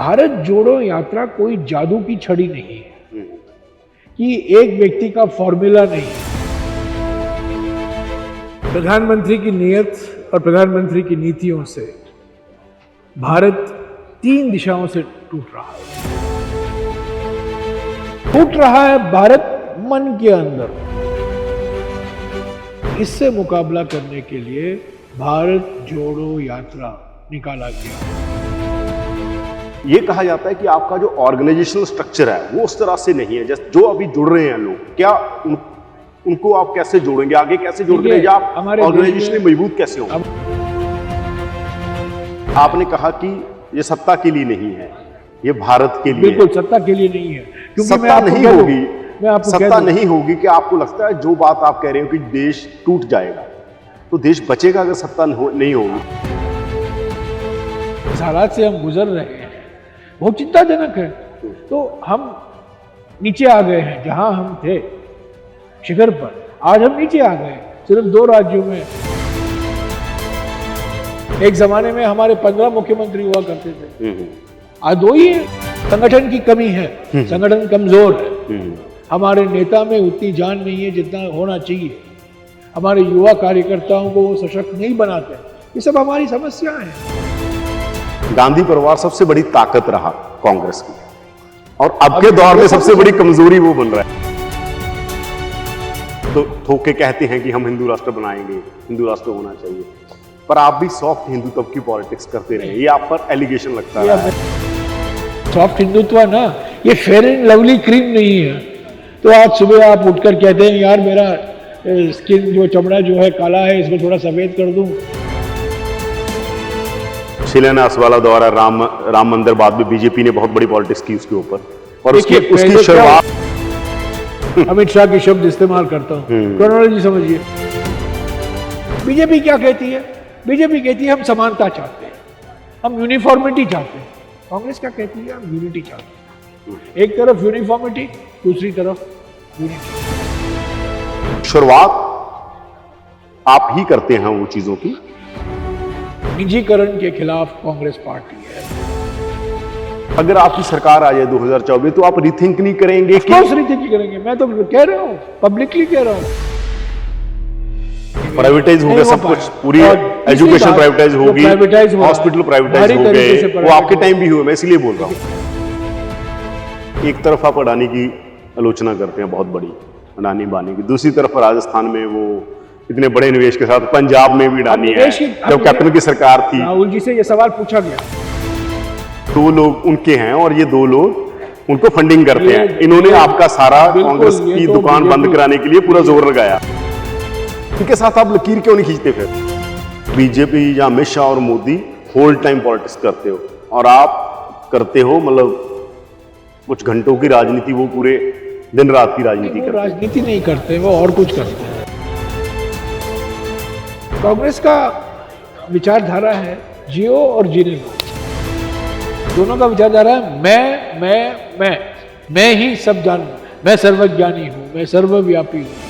भारत जोड़ो यात्रा कोई जादू की छड़ी नहीं है कि एक व्यक्ति का फॉर्मूला नहीं है। प्रधानमंत्री की नीयत और प्रधानमंत्री की नीतियों से भारत 3 दिशाओं से टूट रहा है। टूट रहा है भारत मन के अंदर। इससे मुकाबला करने के लिए भारत जोड़ो यात्रा निकाला गया। ये कहा जाता है कि आपका जो ऑर्गेनाइजेशनल स्ट्रक्चर है वो उस तरह से नहीं है, जैसे जो अभी जुड़ रहे हैं लोग, क्या उनको आप कैसे जोड़ेंगे, आगे कैसे जोड़ेंगे, या आप ऑर्गेनाइजेशन मजबूत कैसे होंगे? आपने कहा कि ये सत्ता के लिए नहीं है, ये भारत के लिए। बिल्कुल सत्ता के लिए नहीं है, क्योंकि सत्ता नहीं होगी। सत्ता नहीं होगी कि आपको लगता है जो बात आप कह रहे हो कि देश टूट जाएगा, तो देश बचेगा अगर सत्ता नहीं होगी। इस हालात से हम गुजर रहे हैं, बहुत चिंताजनक है। तो हम नीचे आ गए हैं, जहां हम थे शिखर पर, आज हम नीचे आ गए सिर्फ 2 राज्यों में। एक जमाने में हमारे 15 मुख्यमंत्री हुआ करते थे, आज 2 ही है। संगठन की कमी है, संगठन कमजोर है। हमारे नेता में उतनी जान नहीं है जितना होना चाहिए। हमारे युवा कार्यकर्ताओं को वो सशक्त नहीं बनाते। ये सब हमारी समस्या है। गांधी परिवार सबसे बड़ी ताकत रहा कांग्रेस की, और अब के दौर में सबसे बड़ी कमजोरी वो बन रहा है। तो ठोके कहते हैं कि हम हिंदू राष्ट्र बनाएंगे, हिंदू राष्ट्र होना चाहिए, पर आप भी सॉफ्ट हिंदुत्व की पॉलिटिक्स करते रहे। ये आप पर एलिगेशन लगता है। सॉफ्ट हिंदुत्व ना, ये फेयर एंड लवली क्रीम नहीं है। तो आज सुबह आप उठकर कहते हैं यार मेरा स्किन जो चमड़ा जो है काला है, इसको थोड़ा सफेद कर दूं। शिलान्यास वाला दौरा राम मंदिर, बाद में बीजेपी ने बहुत बड़ी पॉलिटिक्स की उसके ऊपर, और उसकी शुरुआत अमित शाह के शब्द इस्तेमाल करता हूं, क्रोनोलॉजी समझिए। बीजेपी क्या कहती है? बीजेपी कहती है हम समानता चाहते हैं, हम यूनिफॉर्मिटी चाहते हैं। कांग्रेस क्या कहती है? हम यूनिटी चाहते हैं। एक तरफ यूनिफॉर्मिटी, दूसरी तरफ यूनिटी। शुरुआत आप ही करते हैं वो चीजों की। निजीकरण के खिलाफ कांग्रेस पार्टी है। अगर आपकी सरकार आ जाए 2024, तो आप रिथिंक नहीं करेंगे? रिथिंक करेंगे, मैं तो कह रहा हूं, पब्लिकली कह रहा हूं। प्राइवेटाइज हो गया सब कुछ, पूरी एजुकेशन प्राइवेटाइज होगी, हॉस्पिटल प्राइवेटाइज हो गए, वो आपके टाइम भी हुए। मैं इसलिए बोल रहा हूं। एक तरफ आप अडानी की आलोचना करते हैं, बहुत बड़ी अडानी बानी की, दूसरी तरफ राजस्थान में वो इतने बड़े निवेश के साथ, पंजाब में भी अडानी है। जब कैप्टन की सरकार थी, राहुल जी से ये सवाल पूछा गया, 2 लोग उनके हैं और ये 2 लोग उनको फंडिंग करते हैं। इन्होंने आपका सारा कांग्रेस की दुकान बंद कराने के लिए पूरा जोर लगाया। इनके साथ आप लकीर क्यों नहीं खींचते? फिर बीजेपी या अमित शाह और मोदी होल टाइम पॉलिटिक्स करते हो, और आप करते हो मतलब कुछ घंटों की राजनीति, वो पूरे दिन रात की राजनीति करते। राजनीति नहीं करते, वो और कुछ करते हैं। कांग्रेस का विचारधारा है जियो और जीने दो। दोनों का विचारधारा है मैं ही सब जानूं, मैं सर्वज्ञानी हूं, मैं सर्वव्यापी हूं।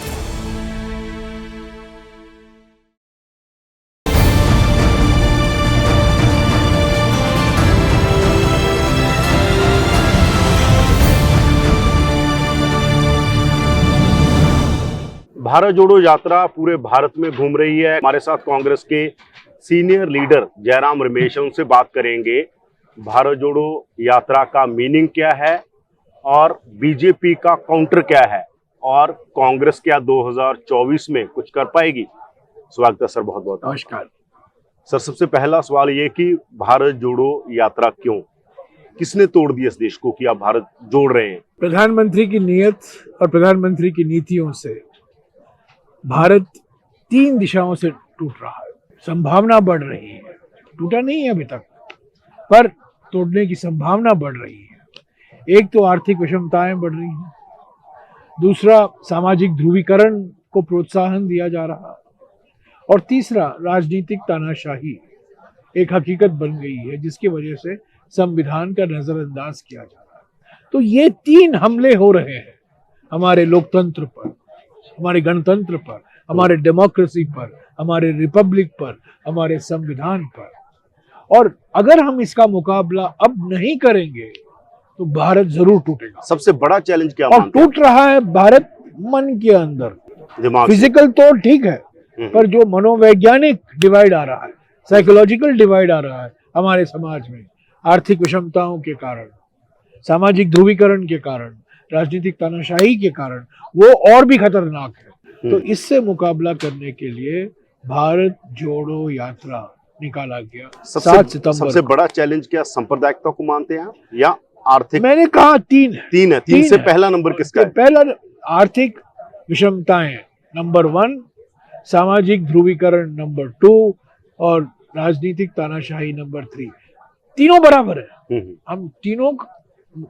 भारत जोड़ो यात्रा पूरे भारत में घूम रही है। हमारे साथ कांग्रेस के सीनियर लीडर जयराम रमेश हैं, उनसे बात करेंगे भारत जोड़ो यात्रा का मीनिंग क्या है, और बीजेपी का काउंटर क्या है, और कांग्रेस क्या 2024 में कुछ कर पाएगी। स्वागत है सर, बहुत बहुत नमस्कार सर। सबसे पहला सवाल ये कि भारत जोड़ो यात्रा क्यों, किसने तोड़ दिया इस देश को कि आप भारत जोड़ रहे हैं? प्रधानमंत्री की नीयत और प्रधानमंत्री की नीतियों से भारत 3 दिशाओं से टूट रहा है। संभावना बढ़ रही है, टूटा नहीं है अभी तक, पर तोड़ने की संभावना बढ़ रही है। एक तो आर्थिक विषमताएं बढ़ रही हैं, दूसरा सामाजिक ध्रुवीकरण को प्रोत्साहन दिया जा रहा है, और तीसरा राजनीतिक तानाशाही एक हकीकत बन गई है, जिसकी वजह से संविधान का नजरअंदाज किया जा रहा है। तो ये 3 हमले हो रहे हैं हमारे लोकतंत्र पर, हमारे गणतंत्र पर, हमारे डेमोक्रेसी पर, हमारे रिपब्लिक पर, हमारे संविधान पर। और अगर हम इसका मुकाबला अब नहीं करेंगे तो भारत जरूर टूटेगा। सबसे बड़ा चैलेंज क्या और मानते हैं? टूट रहा है भारत मन के अंदर। दिमाग से। फिजिकल तो ठीक है, पर जो मनोवैज्ञानिक डिवाइड आ रहा है, साइकोलॉजिकल डिवाइड आ रहा है हमारे समाज में, आर्थिक विषमताओं के कारण, सामाजिक ध्रुवीकरण के कारण, राजनीतिक तानाशाही के कारण, वो और भी खतरनाक है। तो इससे मुकाबला करने के लिए भारत जोड़ो यात्रा निकाला गया 7 सितंबर सबसे को। बड़ा चैलेंज क्या सांप्रदायिकता को मानते हैं आप या आर्थिक? मैंने कहा तीन है। तीन से है। पहला नंबर किसका है? पहला आर्थिक विषमताएं नंबर 1, सामाजिक ध्रुवीकरण नंबर 2 और राजनीतिक तानाशाही नंबर 3। तीनों बराबर है। हम तीनों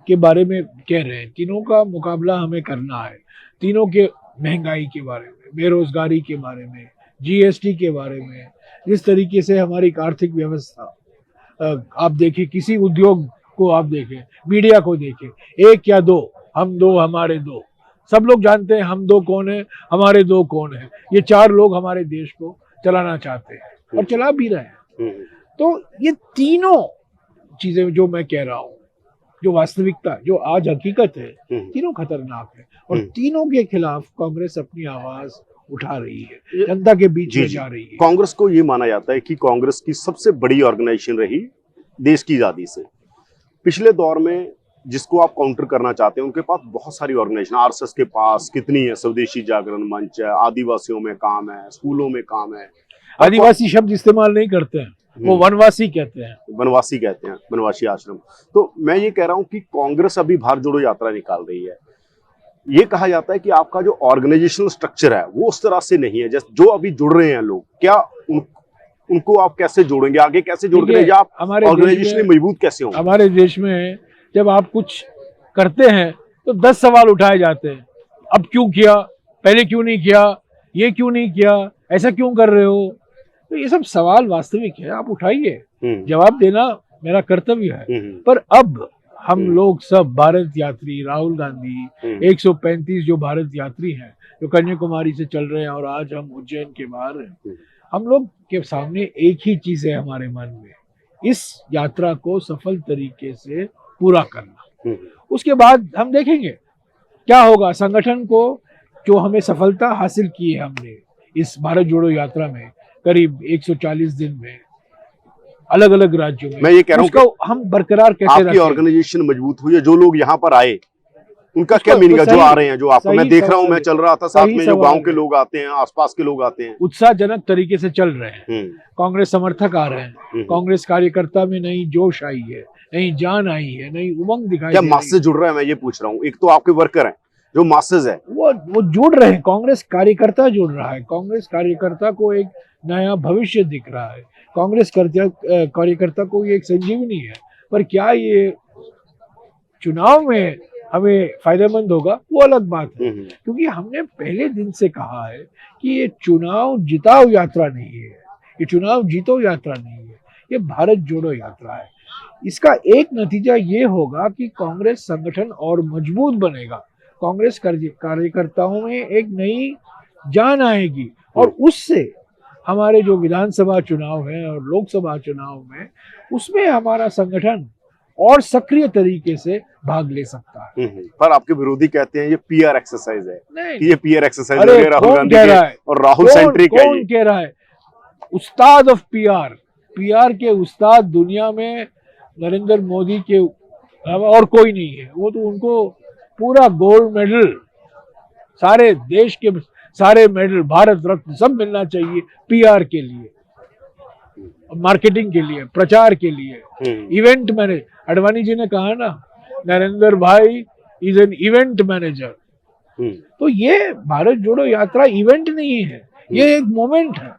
के बारे में कह रहे हैं, तीनों का मुकाबला हमें करना है। तीनों के महंगाई के बारे में, बेरोजगारी के बारे में, जीएसटी के बारे में, जिस तरीके से हमारी आर्थिक व्यवस्था, आप देखिए किसी उद्योग को आप देखें, मीडिया को देखें, 1 या 2, हम 2 हमारे 2, सब लोग जानते हैं हम 2 कौन है, हमारे 2 कौन है। ये 4 लोग हमारे देश को चलाना चाहते हैं और चला भी रहे हैं। तो ये तीनों चीजें जो मैं कह रहा हूँ, जो वास्तविकता, जो आज हकीकत है, तीनों खतरनाक है और तीनों के खिलाफ कांग्रेस अपनी आवाज उठा रही है, जनता के बीच में जा रही है। कांग्रेस को ये माना जाता है कि कांग्रेस की सबसे बड़ी ऑर्गेनाइजेशन रही देश की आजादी से। पिछले दौर में जिसको आप काउंटर करना चाहते हैं, उनके पास बहुत सारी ऑर्गेनाइजेशन, आरएसएस के पास कितनी है, स्वदेशी जागरण मंच है, आदिवासियों में काम है, स्कूलों में काम है। आदिवासी शब्द इस्तेमाल नहीं करते हैं, वो वनवासी कहते हैं। वनवासी कहते हैं, वनवासी आश्रम। तो मैं ये कह रहा हूं कि कांग्रेस अभी भारत जोड़ो यात्रा निकाल रही है। ये कहा जाता है कि आपका जो ऑर्गेनाइजेशनल स्ट्रक्चर है वो उस तरह से नहीं है, जैसे जो अभी जुड़ रहे हैं लोग, क्या उनको आप कैसे जोड़ेंगे, आगे कैसे जोड़ेंगे, या आप ऑर्गेनाइजेशनली मजबूत कैसे होंगे? हमारे देश में जब आप कुछ करते हैं तो 10 सवाल उठाए जाते हैं। अब क्यों किया, पहले क्यों नहीं किया, ये क्यों नहीं किया, ऐसा क्यों कर रहे हो। तो ये सब सवाल वास्तविक है, आप उठाइए, जवाब देना मेरा कर्तव्य है। पर अब हम लोग सब भारत यात्री, राहुल गांधी, 135 जो भारत यात्री हैं जो कन्याकुमारी से चल रहे हैं और आज हम उज्जैन के बाहर हैं, हम लोग के सामने एक ही चीज है हमारे मन में, इस यात्रा को सफल तरीके से पूरा करना। उसके बाद हम देखेंगे क्या होगा। संगठन को जो हमें सफलता हासिल की है हमने इस भारत जोड़ो यात्रा में, करीब 140 दिन में अलग अलग राज्यों में, मैं ये कह रहा हूं उसको हम बरकरार कैसे रखें। आपकी ऑर्गेनाइजेशन मजबूत हुई है, जो लोग यहाँ पर आए उनका क्या मीनिंग है, जो आ रहे हैं, जो आपको मैं देख रहा हूं, मैं चल रहा था साथ में, जो गांव के लोग आते हैं, आसपास के लोग आते हैं, उत्साहजनक तरीके से चल रहे हैं। कांग्रेस समर्थक आ रहे हैं, कांग्रेस कार्यकर्ता में नई जोश आई है, नई जान आई है, नई उमंग दिखाई क्या मासेस जुड़ रहा है, मैं ये पूछ रहा हूँ। एक तो आपके वर्कर हैं जो मासेस है, वो जुड़ रहे हैं, कांग्रेस कार्यकर्ता जुड़ रहा है, कांग्रेस कार्यकर्ता को एक नया भविष्य दिख रहा है, कांग्रेस कार्यकर्ता को ये एक संजीवनी है। पर क्या ये चुनाव में हमें फायदेमंद होगा, वो अलग बात है। क्योंकि हमने पहले दिन से कहा है कि ये चुनाव जिताओ यात्रा नहीं है, ये चुनाव जीतो यात्रा नहीं है, ये भारत जोड़ो यात्रा है। इसका एक नतीजा ये होगा कि कांग्रेस संगठन और मजबूत बनेगा, कांग्रेस कार्यकर्ताओं में एक नई जान आएगी और उससे हमारे जो विधानसभा चुनाव है और लोकसभा चुनाव में, उसमें हमारा संगठन और सक्रिय तरीके से भाग ले सकता है। पर आपके विरोधी कहते हैं ये पीआर एक्सरसाइज है। नहीं, ये पीआर एक्सरसाइज है राहुल गांधी कह रहा है, और राहुल सेंट्रिक है। कौन कह रहा है? उस्ताद ऑफ पीआर के उस्ताद दुनिया में नरेंद्र मोदी के और कोई नहीं है। वो तो उनको पूरा गोल्ड मेडल, सारे देश के सारे मेडल, भारत रत्न सब मिलना चाहिए पीआर के लिए, मार्केटिंग के लिए, प्रचार के लिए, इवेंट मैनेज। अडवाणी जी ने कहा ना, नरेंद्र भाई इज एन इवेंट मैनेजर। तो ये भारत जोड़ो यात्रा इवेंट नहीं है, ये एक मोमेंट है,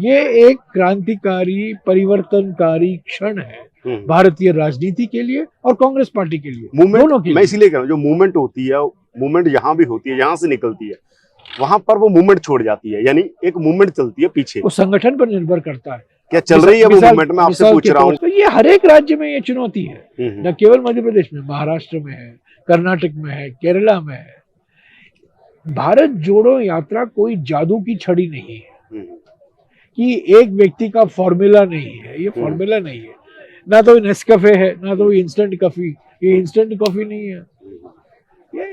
ये एक क्रांतिकारी परिवर्तनकारी क्षण है भारतीय राजनीति के लिए और कांग्रेस पार्टी के लिए, दोनों के लिए। मैं इसीलिए कह रहा हूँ, जो मूवमेंट होती है, मूवमेंट यहाँ भी होती है, यहाँ से निकलती है, वहां पर वो मूवमेंट छोड़ जाती है, यानी एक मूवमेंट चलती है पीछे। वो संगठन पर निर्भर करता है, क्या चल रही है वो मूवमेंट, मैं आपसे पूछ रहा हूँ। तो ये हर एक राज्य में ये चुनौती है, न केवल मध्य प्रदेश में, महाराष्ट्र में है, कर्नाटक में है, केरला में है। भारत जोड़ो यात्रा कोई जादू की छड़ी नहीं है कि एक व्यक्ति का फॉर्मूला नहीं है, ये फॉर्मूला नहीं है। ना तो नेस्कैफे है, ना तो इंस्टेंट कॉफी, ये इंस्टेंट कॉफी नहीं है, ये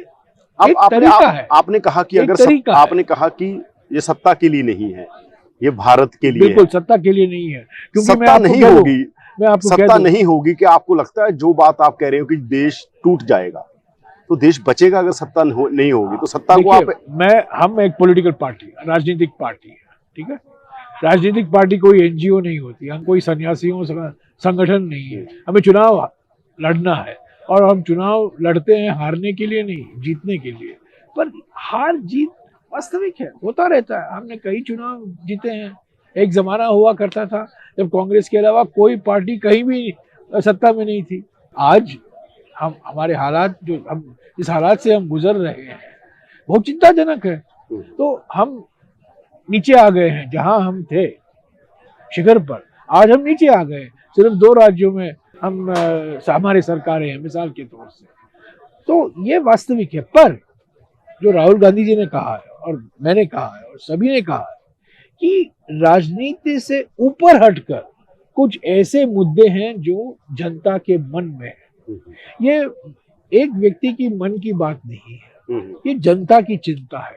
एक तरीका है। आपने कहा कि अगर आपने कहा कि ये सत्ता के लिए नहीं है, ये भारत के लिए बिल्कुल सत्ता के लिए नहीं है, क्योंकि सत्ता नहीं होगी, सत्ता नहीं होगी। कि आपको लगता है जो बात आप कह रहे हो कि देश टूट जाएगा, तो देश बचेगा अगर सत्ता नहीं होगी? तो सत्ता को आप हम एक पॉलिटिकल पार्टी, राजनीतिक पार्टी है, ठीक है। राजनीतिक पार्टी कोई एनजीओ नहीं होती, हम कोई सन्यासियों संगठन नहीं है। हमें चुनाव लड़ना है और हम चुनाव लड़ते हैं हारने के लिए नहीं, जीतने के लिए। पर हार जीत वास्तविक है, होता रहता है। हमने कई चुनाव जीते हैं। एक जमाना हुआ करता था जब कांग्रेस के अलावा कोई पार्टी कहीं भी सत्ता में नहीं थी। आज हमारे हालात, जो हम इस हालात से हम गुजर रहे हैं, बहुत चिंताजनक है। तो हम नीचे आ गए हैं, जहां हम थे शिखर पर, आज हम नीचे आ गए। सिर्फ 2 राज्यों में हमारे सरकारें हैं, मिसाल के तौर से। तो ये वास्तविक है। पर जो राहुल गांधी जी ने कहा है और मैंने कहा है और सभी ने कहा है कि राजनीति से ऊपर हटकर कुछ ऐसे मुद्दे हैं जो जनता के मन में है। ये एक व्यक्ति की मन की बात नहीं है, ये जनता की चिंता है।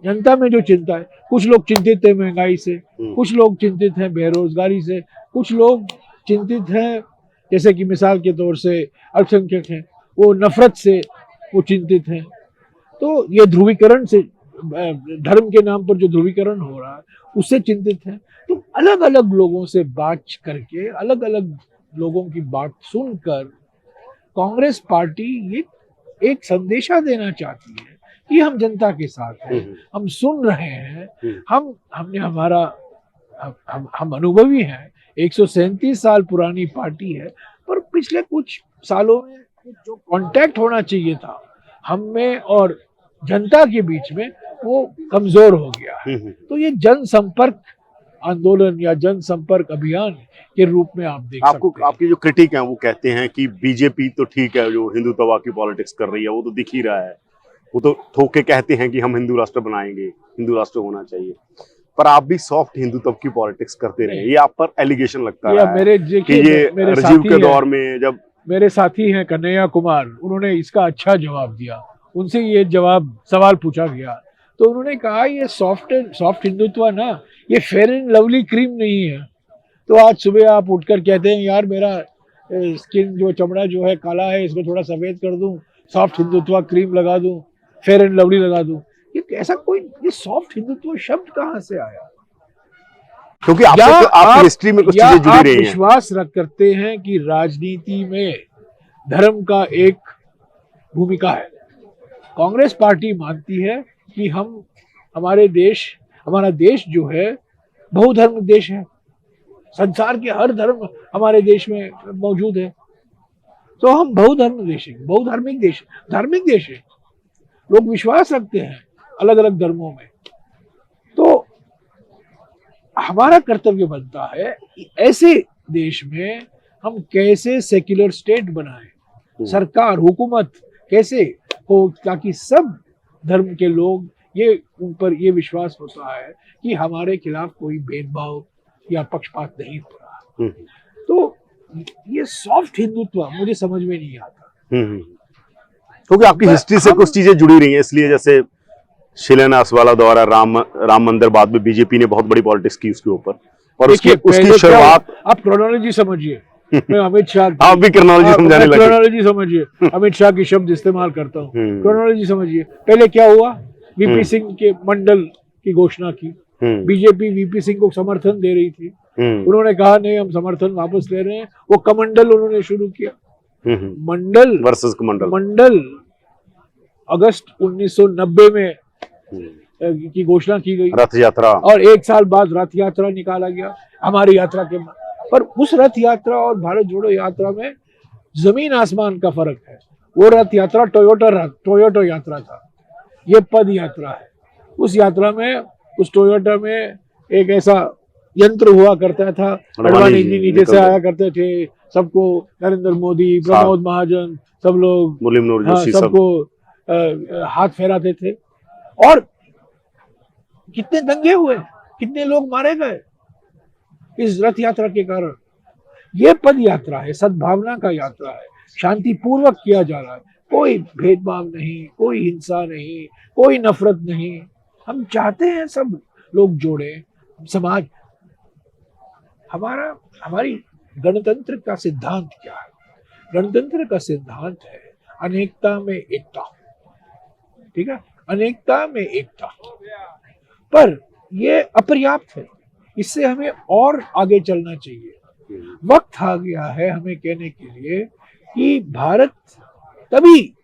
जनता में जो चिंता है, कुछ लोग चिंतित है महंगाई से, कुछ लोग चिंतित हैं बेरोजगारी से, कुछ लोग चिंतित हैं, जैसे कि मिसाल के तौर से अल्पसंख्यक हैं, वो नफरत से वो चिंतित हैं। तो ये ध्रुवीकरण से, धर्म के नाम पर जो ध्रुवीकरण हो रहा है, उससे चिंतित हैं। तो अलग अलग लोगों से बात करके, अलग अलग लोगों की बात सुनकर कांग्रेस पार्टी ये एक संदेशा देना चाहती है कि हम जनता के साथ हैं, हम सुन रहे हैं, हम अनुभवी हैं। 137 साल पुरानी पार्टी है, पर पिछले कुछ सालों में जो कांटेक्ट होना चाहिए था हम में और जनता के बीच में, वो कमजोर हो गया है। तो ये जनसंपर्क आंदोलन या जनसंपर्क अभियान के रूप में आप देख सकते हैं। आपकी जो क्रिटिक हैं वो कहते हैं कि बीजेपी तो ठीक है, जो हिंदुत्व की पॉलिटिक्स कर रही है वो तो दिख ही रहा है, वो तो ठोक के कहते हैं कि हम हिंदू राष्ट्र बनाएंगे, हिंदू राष्ट्र होना चाहिए। पर आप भी सॉफ्ट हिंदुत्व की पॉलिटिक्स करते रहे, ये आप पर एलिगेशन लगता है कि ये राजीव के दौर में जब मेरे साथी हैं कन्हैया कुमार, उन्होंने इसका अच्छा जवाब दिया। उनसे ये सवाल पूछा गया तो उन्होंने कहा ये सॉफ्ट हिंदुत्व ना, ये फेयर एंड लवली क्रीम नहीं है। तो आज सुबह आप उठकर कहते हैं यार मेरा स्किन जो चमड़ा जो है काला है, इसको थोड़ा सफेद कर दूं, सॉफ्ट हिंदुत्व क्रीम लगा दूं, फेयर एंड लवली लगा दूं। ये ऐसा कोई, ये सॉफ्ट हिंदुत्व शब्द कहाँ से आया? क्योंकि आप हिस्ट्री में कुछ चीजें जुड़ी रही हैं। विश्वास रख करते हैं कि राजनीति में धर्म का एक भूमिका है। कांग्रेस पार्टी मानती है कि हमारा देश जो है बहुधर्म देश है, संसार के हर धर्म हमारे देश में मौजूद है। तो हम बहुधर्म देश है, बहुधार्मिक देश, धार्मिक देश है। लोग विश्वास रखते हैं अलग अलग धर्मों में। तो हमारा कर्तव्य बनता है कि ऐसे देश में हम कैसे सेक्युलर स्टेट बनाएं, सरकार हुकूमत कैसे हो, ताकि सब धर्म के लोग उन पर ये विश्वास होता है कि हमारे खिलाफ कोई भेदभाव या पक्षपात नहीं हो रहा। तो ये सॉफ्ट हिंदुत्व मुझे समझ में नहीं आता। क्योंकि आपकी हिस्ट्री से कुछ चीजें जुड़ी रही हैं, इसलिए जैसे शिलान्यास वाला दौरा, राम मंदिर, बाद में बीजेपी ने बहुत बड़ी पॉलिटिक्स की उसके ऊपर, और उसकी शुरुआत आप क्रोनोलॉजी समझिए। मैं अमित शाह, आप भी क्रोनोलॉजी समझाने लगे। क्रोनोलॉजी समझिए, अमित शाह की शब्द इस्तेमाल करता हूँ। क्रोनोलॉजी समझिए, पहले क्या हुआ, वीपी सिंह के मंडल की घोषणा की, बीजेपी वीपी सिंह को समर्थन दे रही थी, उन्होंने कहा नहीं हम समर्थन वापस ले रहे हैं, वो कमंडल उन्होंने शुरू किया। मंडल वर्सेस मंडल अगस्त 1990 में की घोषणा की गई, रथ यात्रा, और 1 साल बाद रथ यात्रा निकाला गया हमारी यात्रा के। पर उस रथ यात्रा और भारत जोड़ो यात्रा में जमीन आसमान का फर्क है। वो रथ यात्रा टोयोटा यात्रा था, ये पद यात्रा है। उस यात्रा में, उस टोयोटा में एक ऐसा यंत्र हुआ करता था, अडवाणी जी नीचे से आया करते थे, सबको नरेंद्र मोदी, प्रमोद महाजन, सब लोग, मुरली मनोहर जोशी, सबको हाथ फेराते थे। और कितने दंगे हुए, कितने लोग मारे गए, इस रथ यात्रा के कारण। ये पद यात्रा है, सद्भावना का यात्रा है, शांतिपूर्वक किया जा रहा है, कोई भेदभाव नहीं, कोई हिंसा नहीं, कोई नफरत नहीं। हम चाहते हैं सब लोग जोड़े समाज। हमारी गणतंत्र का सिद्धांत क्या है? गणतंत्र का सिद्धांत है अनेकता में एकता। ठीक है, अनेकता में एकता, पर ये अपर्याप्त है, इससे हमें और आगे चलना चाहिए। वक्त आ गया है हमें कहने के लिए कि भारत तभी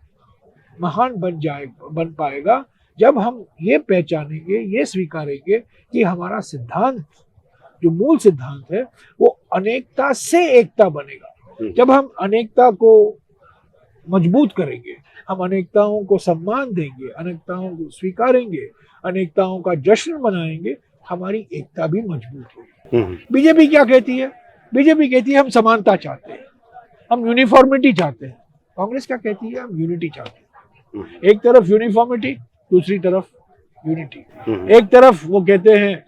महान बन पाएगा जब हम ये पहचानेंगे, ये स्वीकारेंगे कि हमारा सिद्धांत, जो मूल सिद्धांत है, वो अनेकता से एकता बनेगा। जब हम अनेकता को मजबूत करेंगे, हम अनेकताओं को सम्मान देंगे, अनेकताओं को स्वीकारेंगे, अनेकताओं का जश्न मनाएंगे, हमारी एकता भी मजबूत होगी। बीजेपी क्या कहती है? बीजेपी कहती है हम समानता चाहते हैं, हम यूनिफॉर्मिटी चाहते हैं। कांग्रेस क्या कहती है? हम यूनिटी चाहते हैं। एक तरफ यूनिफॉर्मिटी, दूसरी तरफ यूनिटी। एक तरफ वो कहते हैं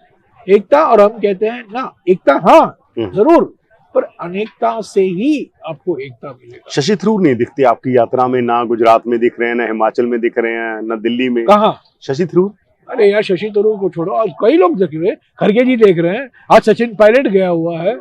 एकता और हम कहते हैं ना, एकता हाँ जरूर, पर अनेकता से ही आपको एकता मिलेगा। शशि थरूर नहीं दिखते आपकी यात्रा में, ना गुजरात में दिख रहे हैं, ना हिमाचल में दिख रहे हैं, ना दिल्ली में। कहाँ शशि थरूर? अरे यार, शशि थरूर को छोड़ो, आज कई लोग देख रहे हैं, खड़गे जी देख रहे हैं, आज सचिन पायलट गया हुआ है।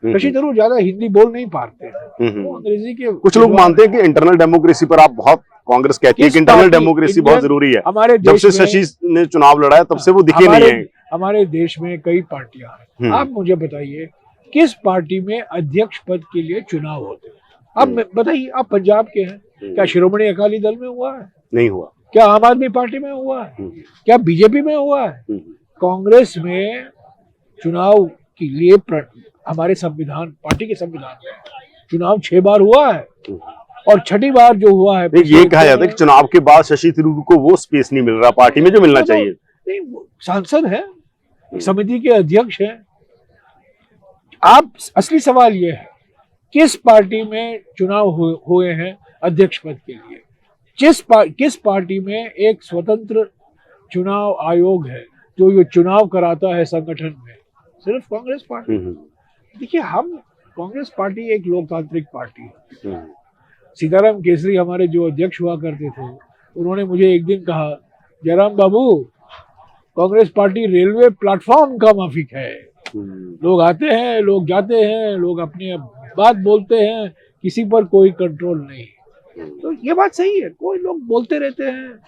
शशि थरूर ज्यादा हिंदी बोल नहीं पाते हैं, वो अंग्रेजी के। कुछ लोग मानते हैं कि इंटरनल डेमोक्रेसी पर आप बहुत, कांग्रेस कहती है कि इंटरनल डेमोक्रेसी बहुत जरूरी है। हमारे जब से शशि ने चुनाव लड़ा है तब से वो दिखे नहीं है। हमारे देश में कई पार्टियां हैं, आप मुझे बताइए किस पार्टी में अध्यक्ष पद के लिए चुनाव होते हैं? आप बताइए, आप पंजाब के हैं, क्या शिरोमणि अकाली दल में हुआ है? नहीं हुआ। क्या आम आदमी पार्टी में हुआ है? क्या बीजेपी में हुआ है? कांग्रेस में चुनाव के लिए हमारे संविधान, पार्टी के संविधान में चुनाव 6 बार हुआ है, और 6ठी बार जो हुआ है, ये कहा जाता है कि चुनाव के बाद शशि थरूर को वो स्पेस नहीं मिल रहा पार्टी में जो मिलना चाहिए। नहीं, सांसद है, समिति के अध्यक्ष हैं। आप, असली सवाल ये है किस पार्टी में चुनाव हुए हैं अध्यक्ष पद के लिए? किस पार्टी में एक स्वतंत्र चुनाव आयोग है जो ये चुनाव कराता है संगठन में? सिर्फ कांग्रेस पार्टी। देखिए, हम कांग्रेस पार्टी एक लोकतांत्रिक पार्टी है। सीताराम केसरी हमारे जो अध्यक्ष हुआ करते थे, उन्होंने मुझे एक दिन कहा, जयराम बाबू, कांग्रेस पार्टी रेलवे प्लेटफॉर्म का माफिक है। लोग आते हैं, लोग जाते हैं, लोग अपनी बात बोलते हैं, किसी पर कोई कंट्रोल नहीं। तो ये बात सही है, कोई लोग बोलते रहते हैं,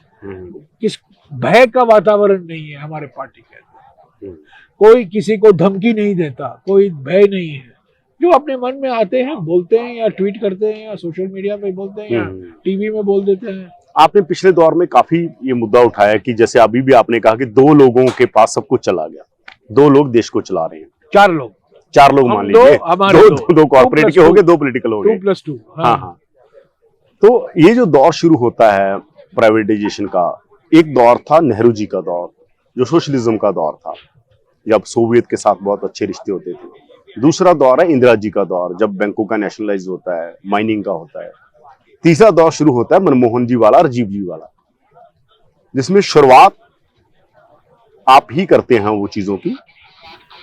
किस भय का वातावरण नहीं है हमारे पार्टी के अंदर, कोई किसी को धमकी नहीं देता, कोई भय नहीं है। जो अपने मन में आते हैं बोलते हैं, या ट्वीट करते हैं, या सोशल मीडिया में बोलते हैं, या टीवी में बोल देते हैं। आपने पिछले दौर में काफी ये मुद्दा उठाया कि जैसे अभी भी आपने कहा कि 2 लोगों के पास सब कुछ चला गया, 2 लोग देश को चला रहे हैं। 4 लोग, 4 लोग मान लीजिए, 2 कॉर्पोरेट के हो गए, 2 पॉलिटिकल हो गए, 2+2। हाँ। तो ये जो दौर शुरू होता है प्राइवेटाइजेशन का, एक दौर था नेहरू जी का दौर, जो सोशलिज्म का दौर था, जब सोवियत के साथ बहुत अच्छे रिश्ते होते थे। दूसरा दौर है इंदिरा जी का दौर, जब बैंकों का नेशनलाइज होता है, माइनिंग का होता है। तीसरा दौर शुरू होता है मनमोहन जी वाला, राजीव जी वाला, जिसमें शुरुआत आप ही करते हैं वो चीजों की।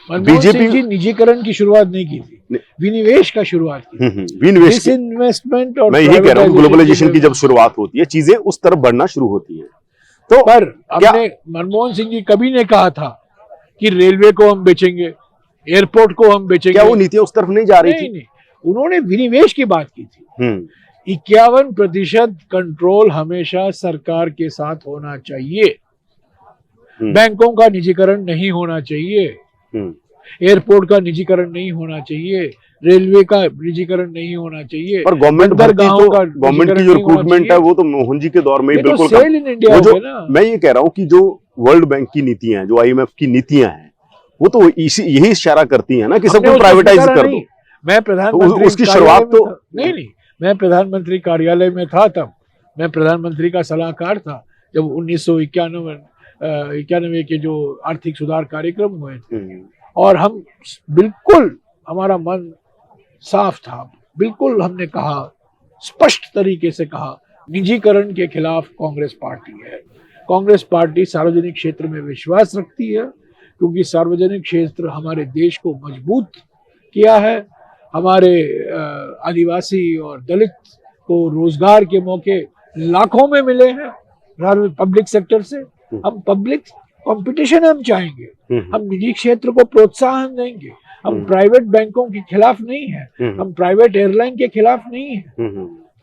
बीजेपी जी निजीकरण की शुरुआत नहीं की थी, विनिवेश का शुरुआत की। विनिवेश, इन्वेस्टमेंट, और मैं यही कह रहा हूँ, ग्लोबलाइजेशन की जब शुरुआत होती है, चीजें उस तरफ बढ़ना शुरू होती है। तो पर हमने, मनमोहन सिंह जी कभी ने कहा था कि रेलवे को हम बेचेंगे, एयरपोर्ट को हम बेचेंगे? क्या वो नीतियां उस तरफ नहीं जा रही थी? नहीं, उन्होंने विनिवेश की बात की थी। 51% कंट्रोल हमेशा सरकार के साथ होना चाहिए, बैंकों का निजीकरण नहीं होना चाहिए, एयरपोर्ट का निजीकरण नहीं होना चाहिए, रेलवे का निजीकरण नहीं होना चाहिए। पर गवर्नमेंट की जो रिक्रूटमेंट है वो तो मोहन जी के दौर में ही बिल्कुल सेल इन इंडिया हो गया ना। मैं ये कह रहा हूँ कि जो वर्ल्ड बैंक की नीतियां हैं, जो IMF की नीतियां हैं, वो तो यही इशारा करती है ना कि सबको प्राइवेटाइज कर दो। मैं प्रधानमंत्री, उसकी शुरुआत तो नहीं, मैं प्रधानमंत्री कार्यालय में था, तब मैं प्रधानमंत्री का सलाहकार था जब 1991 के जो आर्थिक सुधार कार्यक्रम हुए थे, और हम बिल्कुल, हमारा मन साफ था, बिल्कुल हमने कहा, स्पष्ट तरीके से कहा, निजीकरण के खिलाफ कांग्रेस पार्टी है। कांग्रेस पार्टी सार्वजनिक क्षेत्र में विश्वास रखती है, क्योंकि सार्वजनिक क्षेत्र हमारे देश को मजबूत किया है। हमारे आदिवासी और दलित को रोजगार के मौके लाखों में मिले हैं पब्लिक सेक्टर से। हम पब्लिक कंपटीशन हम चाहेंगे, हम निजी क्षेत्र को प्रोत्साहन देंगे। हम प्राइवेट बैंकों के खिलाफ नहीं है, हम प्राइवेट एयरलाइन के खिलाफ नहीं है,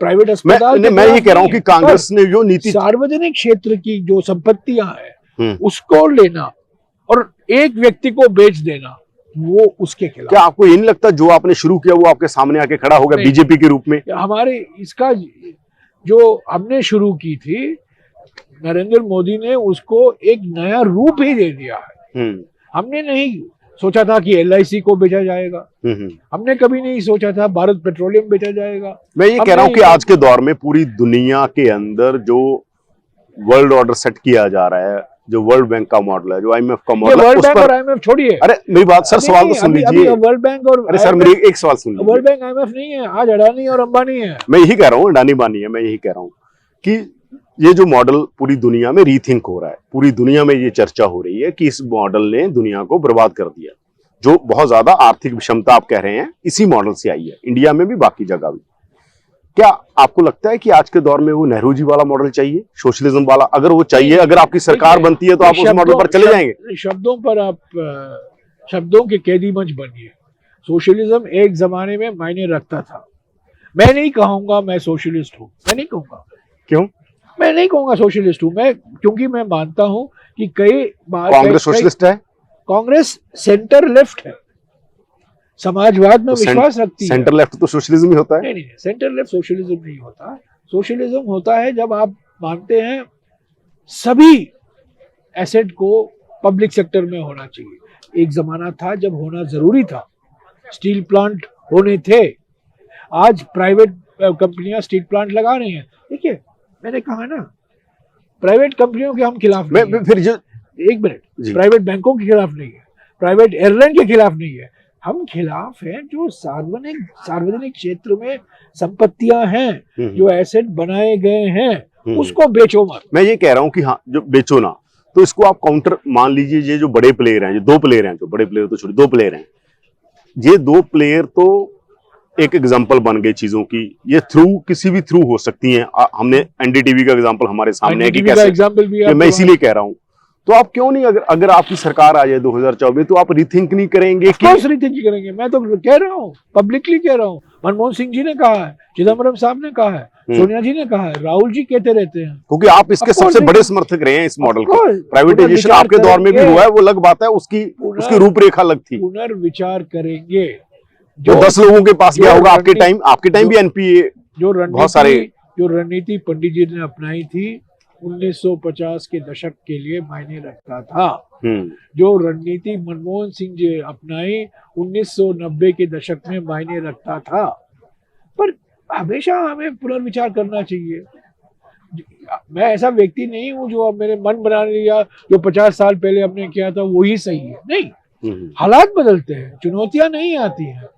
प्राइवेट अस्पताल। मैं ये कह रहा हूँ कि कांग्रेस ने जो नीति, सार्वजनिक क्षेत्र की जो संपत्तियां हैं उसको लेना और एक व्यक्ति को बेच देना, वो उसके खिलाफ। क्या आपको ये नहीं लगता जो आपने शुरू किया वो आपके सामने आके खड़ा होगा बीजेपी के रूप में? हमारे इसका जो हमने शुरू की थी, नरेंद्र मोदी ने उसको एक नया रूप ही दे दिया है। हमने नहीं सोचा था कि LIC को बेचा जाएगा, हमने कभी नहीं सोचा था भारत पेट्रोलियम बेचा जाएगा। मैं ये कह रहा हूं कि आज के दौर में पूरी दुनिया के अंदर जो वर्ल्ड ऑर्डर सेट किया जा रहा है, जो वर्ल्ड बैंक का मॉडल है, जो IMF का मॉडल है, वर्ल्ड बैंक और IMF छोड़िए। अरे मेरी बात सर, सवाल तो सुन लीजिए। वर्ल्ड बैंक और अरे सर मेरी एक सवाल सुन लीजिए। वर्ल्ड बैंक IMF नहीं है, आज अडानी और अंबानी है। मैं यही कह रहा हूँ, अडानी बानी है। मैं यही कह रहा हूँ कि ये जो मॉडल पूरी दुनिया में रीथिंक हो रहा है, पूरी दुनिया में ये चर्चा हो रही है कि इस मॉडल ने दुनिया को बर्बाद कर दिया। जो बहुत ज्यादा आर्थिक विषमता आप कह रहे हैं इसी मॉडल से आई है, इंडिया में भी बाकी जगह भी। क्या आपको लगता है कि आज के दौर में वो नेहरू जी वाला मॉडल चाहिए, सोशलिज्म वाला? अगर वो चाहिए, अगर आपकी सरकार बनती है तो आप उस मॉडल पर चले जाएंगे? शब्दों पर आप शब्दों के कैदी मत बनिए। सोशलिज्म एक जमाने में मायने रखता था। मैं नहीं कहूंगा मैं सोशलिस्ट हूँ, मैं नहीं कहूंगा। क्यों? मैं नहीं कहूंगा सोशलिस्ट हूँ मैं, क्योंकि मैं मानता हूँ कि कई बार कांग्रेस सोशलिस्ट है, कांग्रेस सेंटर लेफ्ट है, समाजवाद में विश्वास रखती है। सेंटर लेफ्ट तो सोशलिज्म ही होता है। नहीं, सेंटर लेफ्ट सोशलिज्म नहीं होता। सोशलिज्म होता है जब आप मानते हैं सभी एसेट को पब्लिक सेक्टर में होना चाहिए। एक जमाना था जब होना जरूरी था, स्टील प्लांट होने थे। आज प्राइवेट कंपनियां स्टील प्लांट लगा रही हैं। देखिए, मैंने कहा ना, प्राइवेट कंपनियों के हम खिलाफ नहीं है। फिर जो एक मिनट, प्राइवेट बैंकों के खिलाफ नहीं है, प्राइवेट एयरलाइन के खिलाफ नहीं है। हम खिलाफ हैं जो सार्वजनिक क्षेत्र में संपत्तियां हैं, जो एसेट बनाए गए हैं, उसको बेचो मत। मैं ये कह रहा हूं कि हाँ, जो बेचो ना, तो इसको आप काउंटर मान लीजिए। ये जो बड़े प्लेयर हैं, जो दो प्लेयर हैं, जो बड़े प्लेयर तो छोड़िए, दो प्लेयर हैं, ये दो प्लेयर तो एक एग्जांपल बन गए चीजों की। ये थ्रू किसी भी थ्रू हो सकती हैं। हमने NDTV का एग्जांपल हमारे सामने है कि कैसे, एग्जांपल भी मैं इसीलिए कह रहा हूं। तो आप क्यों नहीं, अगर आपकी सरकार आ जाए 2024 तो आप रिथिंक नहीं करेंगे? रिथिंक करेंगे, मैं तो कह रहा हूँ, पब्लिकली कह रहा हूँ। मनमोहन सिंह जी ने कहा है, चिदम्बरम साहब ने कहा है, सोनिया जी ने कहा है, राहुल जी कहते रहते हैं। क्योंकि आप इसके सबसे बड़े समर्थक रहे हैं इस मॉडल को। प्राइवेटाइजेशन आपके दौर में भी हुआ है, वो अलग बात है, उसकी रूपरेखा अलग थी। पुनर्विचार करेंगे। जो 10 लोगों के पास गया होगा आपके टाइम भी NPA, जो बहुत सारे जो रणनीति पंडित जी ने अपनाई थी 1950 के दशक के लिए मायने रखता था। जो रणनीति मनमोहन सिंह जी अपनाई 1990 के दशक में मायने रखता था। पर हमेशा हमें पुनर्विचार करना चाहिए। मैं ऐसा व्यक्ति नहीं हूं जो अब मेरे मन बना लिया जो 50 साल पहले हमने किया था वही सही है। नहीं, हालात बदलते हैं, चुनौतियां नहीं आती हैं।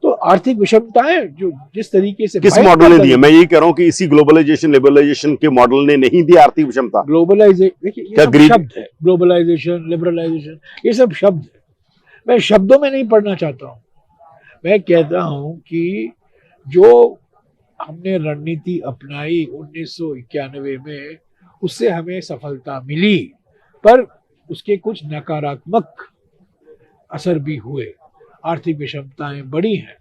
तो आर्थिक विषमताएं जो जिस तरीके से किस मॉडल ने दी, मैं यही कह रहा हूँ कि इसी ग्लोबलाइजेशन लिबरलाइजेशन के मॉडल ने नहीं दी आर्थिक विषमता। देखिए, शब्द है ग्लोबलाइजेशन, लिबरलाइजेशन, ये सब शब्द है। मैं शब्दों में नहीं पढ़ना चाहता हूँ। मैं कहता हूँ कि जो हमने रणनीति अपनाई 1991 में, उससे हमें सफलता मिली, पर उसके कुछ नकारात्मक असर भी हुए। आर्थिक विषमताएं बढ़ी हैं।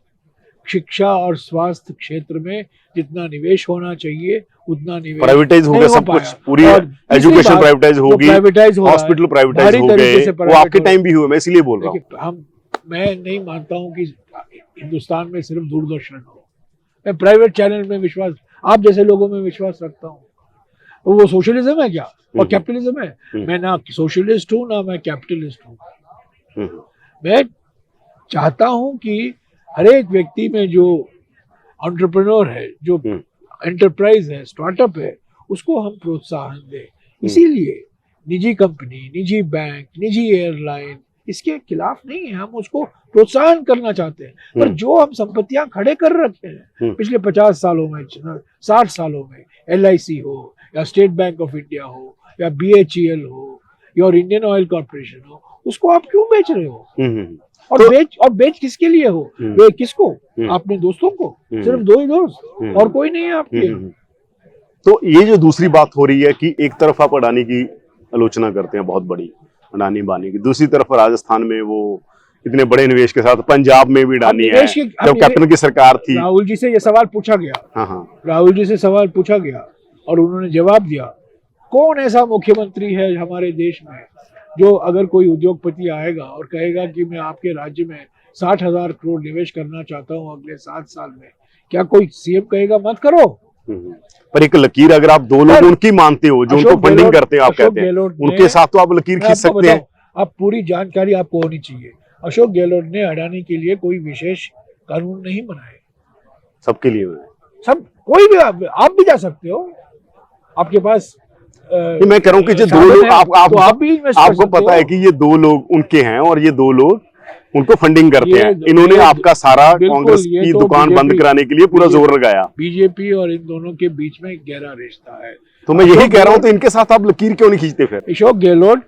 शिक्षा और स्वास्थ्य क्षेत्र में जितना निवेश होना चाहिए उतना निवेश प्राइवेटाइज हो गया सब कुछ। पूरी एजुकेशन प्राइवेटाइज होगी, हॉस्पिटल प्राइवेटाइज हो गए, वो आपके टाइम भी हुए। मैं इसलिए बोल रहा हूँ। मैं नहीं मानता हूँ कि हिंदुस्तान में सिर्फ दूरदर्शन हो। मैं प्राइवेट चैनल में विश्वास, आप जैसे लोगों में विश्वास रखता हूँ। वो सोशलिज्म है क्या और कैपिटलिज्म है? मैं ना सोशलिस्ट हूँ ना मैं कैपिटलिस्ट हूँ। मैं चाहता हूं कि हर एक व्यक्ति में जो एंटरप्रेन्योर है, जो एंटरप्राइज है, स्टार्टअप है, उसको हम प्रोत्साहन दें। इसीलिए निजी कंपनी, निजी बैंक, निजी एयरलाइन, इसके खिलाफ नहीं है, हम उसको प्रोत्साहन करना चाहते हैं। पर जो हम संपत्तियां खड़े कर रखे हैं पिछले 50 सालों में, 60 सालों में, LIC हो या स्टेट बैंक ऑफ इंडिया हो या BHEL हो या और इंडियन ऑयल कॉर्पोरेशन हो, उसको आप क्यों बेच रहे हो? और तो बेच किसके लिए हो? वे किसको? अपने दोस्तों को? सिर्फ दो ही दोस्त, और कोई नहीं है आपके? तो ये जो दूसरी बात हो रही है कि एक तरफ आप अडानी की आलोचना करते हैं, बहुत बड़ी अडानी बानी की, दूसरी तरफ राजस्थान में वो इतने बड़े निवेश के साथ, पंजाब में भी अडानी है, जब कैप्टन की सरकार थी। राहुल जी से ये सवाल पूछा गया, हाँ, राहुल जी से सवाल पूछा गया और उन्होंने जवाब दिया, कौन ऐसा मुख्यमंत्री है हमारे देश में जो अगर कोई उद्योगपति आएगा और कहेगा कि मैं आपके राज्य में 60,000 करोड़ निवेश करना चाहता हूं अगले 7 साल में, क्या कोई सीएम कहेगा मत करो? पर एक लकीर अगर आप दो लोग उनकी मानते हो जो उनको फंडिंग करते हैं, आप कहते हैं उनके साथ तो आप लकीर खींच सकते हैं। आप पूरी जानकारी आपको होनी चाहिए। अशोक गहलोत ने अडानी के लिए कोई विशेष कानून नहीं बनाए, सबके लिए बनाए। सब कोई भी आप भी जा सकते हो, आपके पास मैं कह रहा हूँ कि जो दो लोग आपको पता है कि ये दो लोग उनके हैं और ये दो लोग उनको फंडिंग करते हैं, इन्होंने आपका सारा कांग्रेस की दुकान बंद कराने के लिए पूरा जोर लगाया। बीजेपी और इन दोनों के बीच में गहरा रिश्ता है। तो मैं यही कह रहा हूँ, तो इनके साथ आप लकीर क्यों नहीं खींचते फिर? अशोक गहलोत,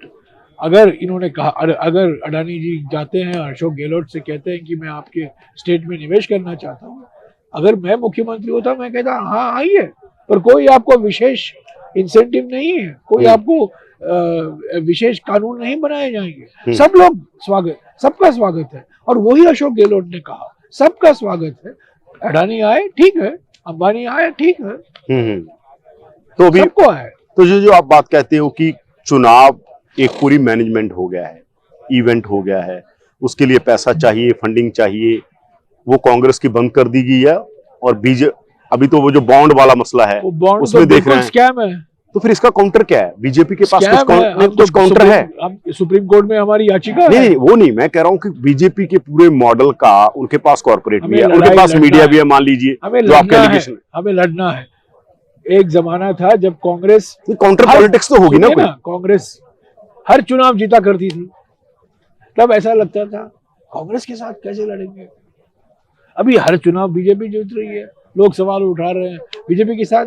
अगर इन्होंने कहा, अगर अडानी जी जाते हैं अशोक गहलोत से कहते हैं कि मैं आपके स्टेट में निवेश करना चाहता हूँ, अगर मैं मुख्यमंत्री होता मैं कहता हाँ आइए, पर कोई आपको विशेष इंसेंटिव नहीं है, कोई आपको विशेष कानून नहीं बनाए जाएंगे। सब लोग स्वागत, सबका स्वागत है। और वही अशोक गहलोत ने कहा सबका स्वागत है, अडानी आए ठीक है, अंबानी आए ठीक है, तो भी सबको आए। तो जो आप बात कहते हो कि चुनाव एक पूरी मैनेजमेंट हो गया है, इवेंट हो गया है, उसके लिए पैसा चाहिए, फंडिंग चाहिए, वो कांग्रेस की बंद कर दी गई है। और अभी तो वो जो बॉन्ड वाला मसला है उसमें देख रहे हैं स्कैम है। तो फिर इसका काउंटर क्या है? बीजेपी के पास कुछ काउंटर है? सुप्रीम कोर्ट में हमारी याचिका नहीं, वो नहीं, मैं कह रहा हूँ कि बीजेपी के पूरे मॉडल का उनके पास कॉर्पोरेट भी है, उनके पास मीडिया भी है, मान लीजिए जो आपका एलिगेशन। हमें लड़ना है। एक जमाना था जब कांग्रेस, काउंटर पॉलिटिक्स तो होगी ना कोई। कांग्रेस हर चुनाव जीता करती थी, तब ऐसा लगता था कांग्रेस के साथ कैसे लड़ेंगे। अभी हर चुनाव बीजेपी जीत रही है, लोग सवाल उठा रहे हैं बीजेपी के साथ।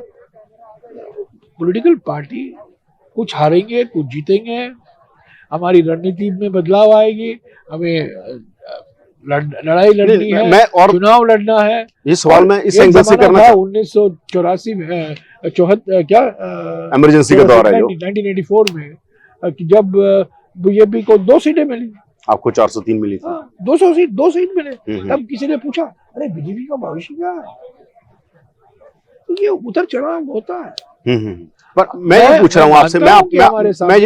पॉलिटिकल पार्टी कुछ हारेंगे कुछ जीतेंगे, हमारी रणनीति में बदलाव आएगी, हमें लड़ाई लड़नी है, और चुनाव लड़ना है। ये सवाल मैं इस एंगल से करना था। 1984 में क्या इमरजेंसी का दौर है, 1984 में जब बीजेपी को 2 सीटें मिली, आपको 403 मिली थी। 2 सीट मिले, तब किसी ने पूछा अरे बीजेपी का भविष्य क्या है? तो ये उतर चढ़ाव होता है। पर मैं ये पूछ रहा हूँ आपसे, मैं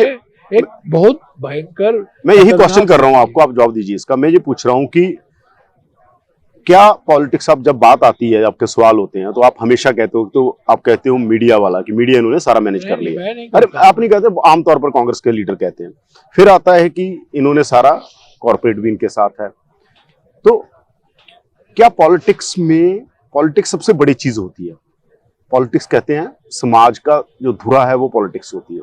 एक बहुत भयंकर, मैं यही क्वेश्चन कर रहा हूँ आपको, आप जवाब दीजिए इसका। मैं ये पूछ रहा हूँ कि क्या पॉलिटिक्स, अब जब बात आती है, आपके सवाल होते हैं, तो आप हमेशा कहते हो, तो आप कहते हो मीडिया वाला, कि मीडिया इन्होंने सारा मैनेज कर लिया। अरे आप नहीं कहते, आमतौर पर कांग्रेस के लीडर कहते हैं। फिर आता है कि इन्होंने सारा कॉर्पोरेट भी इनके साथ है। तो क्या पॉलिटिक्स में, पॉलिटिक्स सबसे बड़ी चीज होती है। पॉलिटिक्स कहते हैं समाज का जो धुरा है वो पॉलिटिक्स होती है।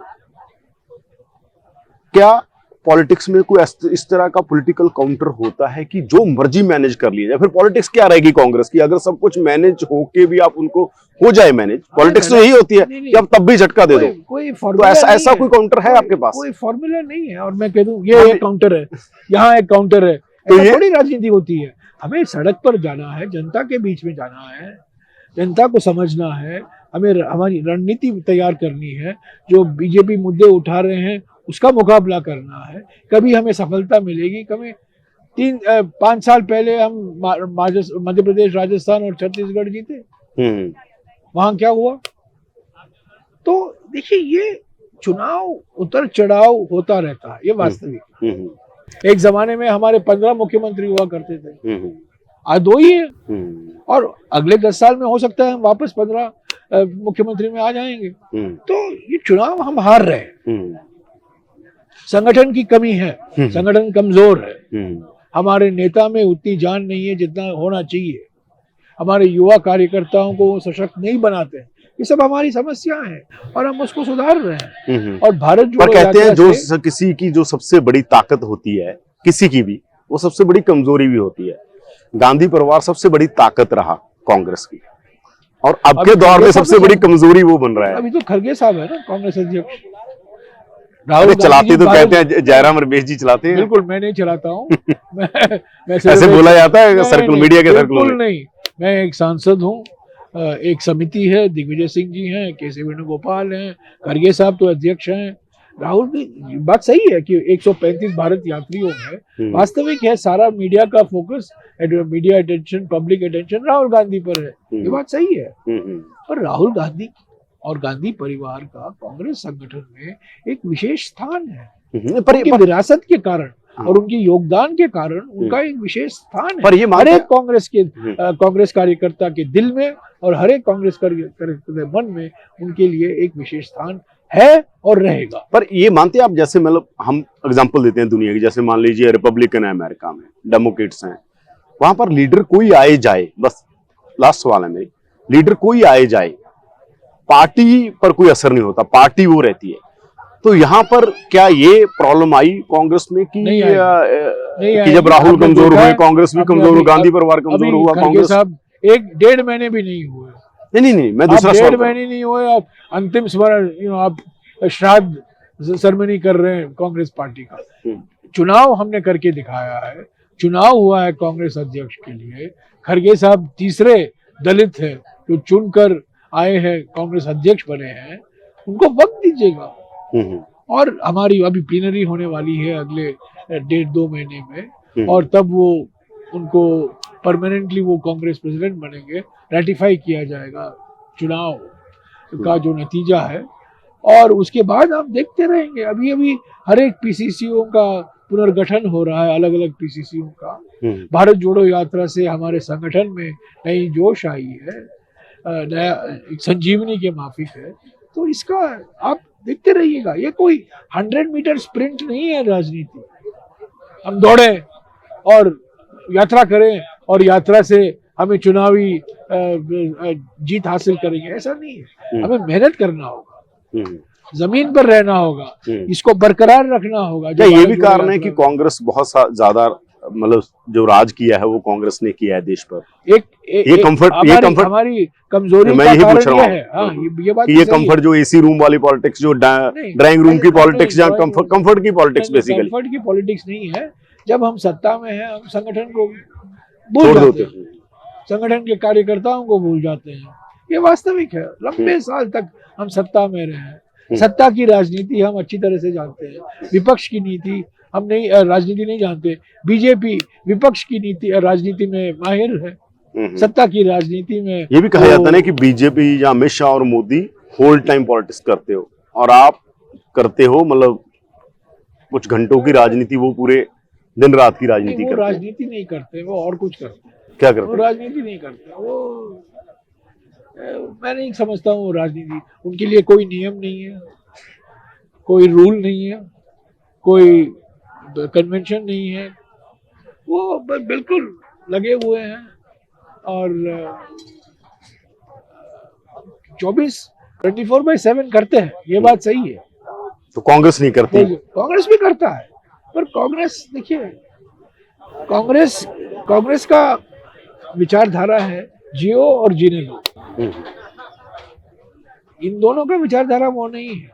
क्या पॉलिटिक्स में कोई इस तरह का पॉलिटिकल काउंटर होता है कि जो मर्जी मैनेज कर लिया जाए? फिर पॉलिटिक्स क्या रहेगी कांग्रेस की, अगर सब कुछ मैनेज होके भी आप उनको हो जाए मैनेज? पॉलिटिक्स तो यही होती है कि आप तब भी झटका दे दो। कोई तो ऐसा कोई काउंटर है आपके पास? कोई फॉर्मूला नहीं है। और मैं कह दूं ये एक काउंटर है, यहाँ एक काउंटर है, तो ये थोड़ी राजनीति होती है। हमें सड़क पर जाना है, जनता के बीच में जाना है, जनता को समझना है, हमें हमारी रणनीति तैयार करनी है। जो बीजेपी मुद्दे उठा रहे हैं उसका मुकाबला करना है। कभी हमें सफलता मिलेगी, कभी 5 साल पहले हम मध्य प्रदेश, राजस्थान और छत्तीसगढ़ जीते, वहां क्या हुआ? तो देखिए, ये चुनाव उतर चढ़ाव होता रहता है, ये वास्तविक। एक जमाने में हमारे 15 मुख्यमंत्री हुआ करते थे, आज 2 ही है, और अगले 10 साल में हो सकता है हम वापस 15 मुख्यमंत्री में आ जाएंगे। तो ये चुनाव हम हार रहे हैं, संगठन की कमी है, संगठन कमजोर है, हमारे नेता में उतनी जान नहीं है जितना होना चाहिए, हमारे युवा कार्यकर्ताओं को सशक्त नहीं बनाते। ये सब हमारी समस्या है और हम उसको सुधार रहे हैं। और भारत जोड़ो कहते हैं जो किसी की जो सबसे बड़ी ताकत होती है, किसी की भी, वो सबसे बड़ी कमजोरी भी होती है। गांधी परिवार सबसे बड़ी ताकत रहा कांग्रेस की, और अब के दौर में सबसे बड़ी कमजोरी वो बन रहा है। अभी तो खड़गे साहब है ना कांग्रेस अध्यक्ष, राहुल अरे गांधी चलाते जी तो भारत- कहते हैं जयराम रमेश जी चलाते हैं, बिल्कुल मैं नहीं चलाता हूँ। मैं सिर्फ ऐसे बोला जाता है नहीं, सर्कल, नहीं, मीडिया के सर्कलों बिल्कुल में। नहीं। मैं एक सांसद हूँ, एक समिति है, दिग्विजय सिंह जी हैं, केसी वेणुगोपाल हैं, खड़गे साहब तो अध्यक्ष हैं। राहुल की बात सही है कि 135 भारत यात्रियों में वास्तविक है सारा मीडिया का focus, media attention, public attention Rahul Gandhi पर है, ये बात सही है। पर राहुल गांधी और गांधी परिवार का कांग्रेस संगठन में एक विशेष स्थान है, पर उनकी विरासत के कारण और उनके योगदान के कारण उनका एक विशेष स्थान है। पर ये हर एक कांग्रेस कार्यकर्ता के दिल में और हर एक कांग्रेस कार्यकर्ता के मन में उनके लिए एक विशेष स्थान है और रहेगा। पर ये मानते हैं आप, जैसे मतलब हम एग्जांपल देते हैं दुनिया की, जैसे मान लीजिए रिपब्लिकन है अमेरिका में, डेमोक्रेट्स हैं, वहां पर लीडर कोई आए जाए, बस लास्ट सवाल है मेरी, लीडर कोई आए जाए, पार्टी पर कोई असर नहीं होता, पार्टी वो रहती है। तो यहाँ पर क्या ये प्रॉब्लम आई कांग्रेस में कि नहीं कि जब राहुल कमजोर हुए कांग्रेस भी कमजोर हुई, गांधी परिवार कमजोर हुआ, कांग्रेस साहब 1-1.5 महीने भी नहीं हुए। नहीं मैं दूसरा सवाल 1.5 महीने नहीं हुए, आप अंतिम स्मरण आप श्राद्ध सेरेमनी कर रहे हैं कांग्रेस पार्टी का। चुनाव हमने करके दिखाया है, चुनाव हुआ है कांग्रेस अध्यक्ष के लिए। खड़गे साहब तीसरे दलित हैं जो चुनकर आए हैं, कांग्रेस अध्यक्ष बने हैं, उनको वक्त दीजिएगा। और हमारी अभी प्लीनरी होने वाली है अगले 1.5-2 महीने में, और तब वो उनको परमानेंटली वो कांग्रेस प्रेसिडेंट बनेंगे, रेटिफाई किया जाएगा चुनाव का जो नतीजा है, और उसके बाद आप देखते रहेंगे। अभी हर एक पीसीसीओ का पुनर्गठन हो रहा है, अलग अलग पीसीसीओ का। भारत जोड़ो यात्रा से हमारे संगठन में नई जोश आई है, नया संजीवनी के माफिक है। तो इसका आप देखते रहिएगा, ये कोई 100 मीटर स्प्रिंट नहीं है राजनीति, हम दौड़े और यात्रा करें और यात्रा से हमें चुनावी जीत हासिल करेंगे, ऐसा नहीं है। हमें मेहनत करना होगा, जमीन पर रहना होगा, इसको बरकरार रखना होगा। क्या ये भी कारण है कि कांग्रेस बहुत ज्यादा मतलब जो राज किया है वो कांग्रेस ने किया है देश पर, ये कंफर्ट हमारी कमजोरी मैं का यही पूछ कारण रहा ये है। हाँ, ये बात ये कंफर्ट जो एसी रूम वाली पॉलिटिक्स, जो ड्राइंग रूम की पॉलिटिक्स, जहाँ कंफर्ट की पॉलिटिक्स, बेसिकली कंफर्ट की पॉलिटिक्स नहीं है। जब हम सत्ता में हैं, हम संगठन को छोड़ भूल देते जाते हैं, संगठन के कार्यकर्ताओं को भूल जाते हैं। ये वास्तविक है। लंबे साल तक हम सत्ता में रहे हैं, सत्ता की राजनीति हम अच्छी तरह से जानते हैं, विपक्ष की नीति हम नहीं, राजनीति नहीं जानते। बीजेपी विपक्ष की नीति राजनीति में माहिर है, सत्ता की राजनीति में। ये भी कहा जाता है कि बीजेपी या अमित शाह और मोदी होल टाइम पॉलिटिक्स करते हो, और आप करते हो मतलब कुछ घंटों की राजनीति, वो पूरे दिन रात की राजनीति करते हैं। राजनीति नहीं करते, वो और कुछ करते हैं। क्या करते हैं? वो राजनीति नहीं करते, वो मैं नहीं समझता हूँ राजनीति। उनके लिए कोई नियम नहीं है, कोई रूल नहीं है, कोई कन्वेंशन नहीं है, वो बिल्कुल लगे हुए हैं और 24/7 करते हैं। ये बात सही है। तो कांग्रेस नहीं करती? कांग्रेस भी करता है, पर कांग्रेस देखिए, कांग्रेस का विचारधारा है जियो और जीने दो। इन दोनों का विचारधारा वो नहीं है।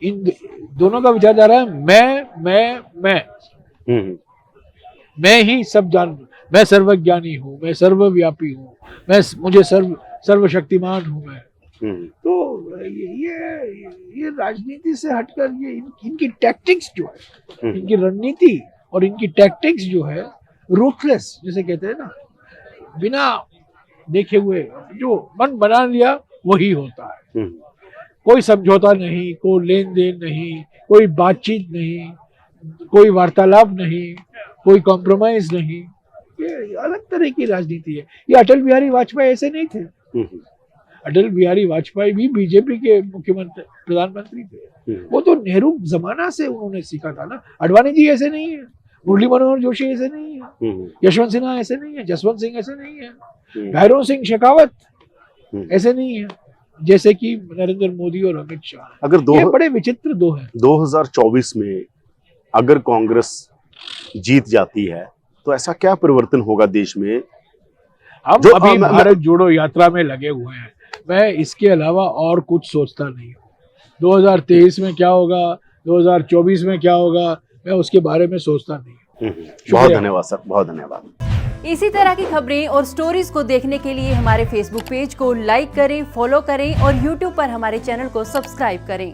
इन दोनों का विचारधारा है मैं ही सब जान, मैं सर्वज्ञानी हूँ, मैं सर्वव्यापी हूँ, मुझे सर्वशक्तिमान हूँ मैं। तो ये राजनीति से हटकर ये इनकी टैक्टिक्स जो है, इनकी रणनीति और इनकी टैक्टिक्स जो है रूथलेस, जैसे कहते हैं ना, बिना देखे हुए जो मन बना लिया वही होता है। कोई समझौता नहीं, कोई लेन देन नहीं, कोई बातचीत नहीं, कोई वार्तालाप नहीं, कोई कॉम्प्रोमाइज नहीं। ये अलग तरह की राजनीति है। ये अटल बिहारी वाजपेयी ऐसे नहीं थे। अटल बिहारी वाजपेयी भी बीजेपी के मुख्यमंत्री प्रधानमंत्री थे। वो तो नेहरू जमाना से उन्होंने सीखा था ना। अडवाणी जी ऐसे नहीं है, मुरली मनोहर जोशी ऐसे नहीं है, यशवंत सिन्हा ऐसे नहीं है, जसवंत सिंह ऐसे नहीं है, भैरव सिंह शेखावत ऐसे नहीं है, जैसे कि नरेंद्र मोदी और अमित शाह। अगर ये बड़े विचित्र दो हैं। 2024 में अगर कांग्रेस जीत जाती है तो ऐसा क्या परिवर्तन होगा देश में? हम अभी भारत जोड़ो यात्रा में लगे हुए हैं। मैं इसके अलावा और कुछ सोचता नहीं हूँ। 2023 में क्या होगा, 2024 में क्या होगा, मैं उसके बारे में सोचता नहीं। बहुत धन्यवाद सर, बहुत धन्यवाद। इसी तरह की खबरें और स्टोरीज को देखने के लिए हमारे फेसबुक पेज को लाइक करें, फॉलो करें और यूट्यूब पर हमारे चैनल को सब्सक्राइब करें।